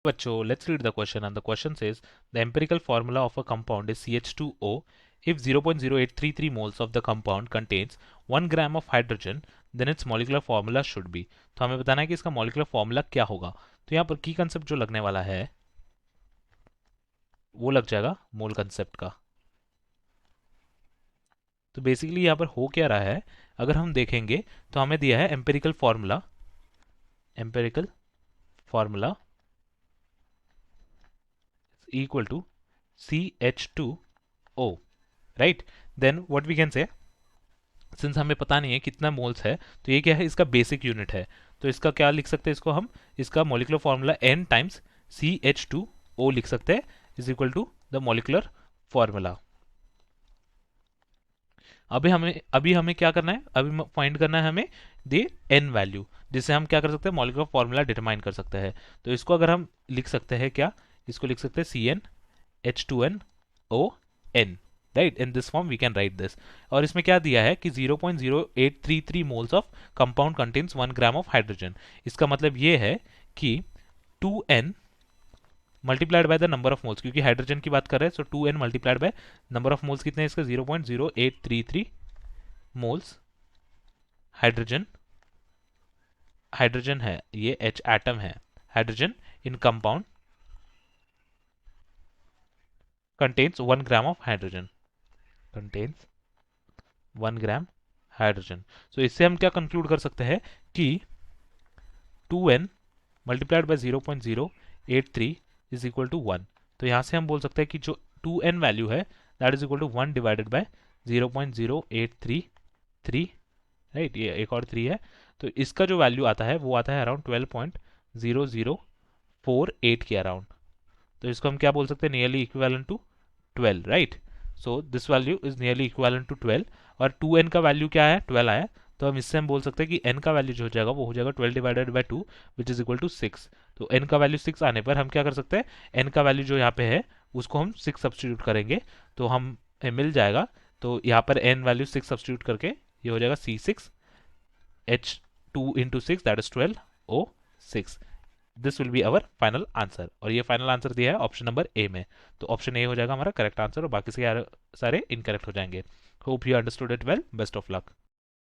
बच्चों, let's read the question and the question says the empirical formula of a compound is CH2O. If 0.0833 moles of the compound contains 1 gram of hydrogen, then its molecular formula should be. तो हमें बताना है कि इसका molecular formula क्या होगा. तो यहाँ पर की concept जो लगने वाला है वो लग जाएगा मोल concept का. तो बेसिकली यहाँ पर हो क्या रहा है, अगर हम देखेंगे तो हमें दिया है empirical formula equal to CH2O, right? Then what we can say, since हमें पता नहीं है कितना मोल्स है, तो ये क्या है, इसका बेसिक यूनिट है. तो इसका क्या लिख सकते हैं, इसको हम इसका molecular formula n times CH2O लिख सकते हैं is equal to the molecular formula. अभी हमें क्या करना है, अभी फाइंड करना है हमें दे n वैल्यू, जिससे हम क्या कर सकते हैं, मोलिकुलर फॉर्मूला डिटरमाइन कर सकते हैं. तो इसको अगर हम लिख सकते हैं क्या, इसको लिख सकते हैं CnH2nOn, right. In this form we can write this. और इसमें क्या दिया है कि 0.0833 moles of compound contains 1 gram of hydrogen. इसका मतलब ये है कि 2n multiplied by the number of moles, क्योंकि हाइड्रोजन की बात कर रहे हैं, so 2n multiplied by number of moles कितने हैं इसका, 0.0833 मोल्स हाइड्रोजन है, ये H एटम है, hydrogen in compound contains 1 gram of hydrogen, contains 1 gram hydrogen. So इससे हम क्या कंक्लूड कर सकते हैं कि 2n multiplied by 0.083 is equal to 1. तो यहाँ से हम बोल सकते हैं कि जो 2n वैल्यू है that is equal to 1 divided by 0.0833, right. ये एक और 3 है, तो इसका जो वैल्यू आता है वो आता है अराउंड 12.0048 के अराउंड. तो इसको हम क्या बोल सकते हैं, nearly equivalent to 12, right. So this value is nearly equivalent to 12. और 2n का वैल्यू क्या है, 12 आया, तो हम इससे हम बोल सकते हैं कि n का वैल्यू जो हो जाएगा वो हो जाएगा 12 divided by 2 which is equal to 6. तो n का वैल्यू 6 आने पर हम क्या कर सकते हैं, n का वैल्यू जो यहाँ पे है उसको हम 6 सब्सटीट्यूट करेंगे तो हम मिल जाएगा. तो यहाँ पर n वैल्यू 6 सब्सटीट्यूट करके ये हो जाएगा C6H2 into 6 that is 12O6. This will be our final answer. और ये फाइनल आंसर दिया है ऑप्शन नंबर ए में, तो ऑप्शन ए हो जाएगा हमारा करेक्ट आंसर और बाकी से सारे इनकरेक्ट हो जाएंगे. Hope you understood it well. Best of luck.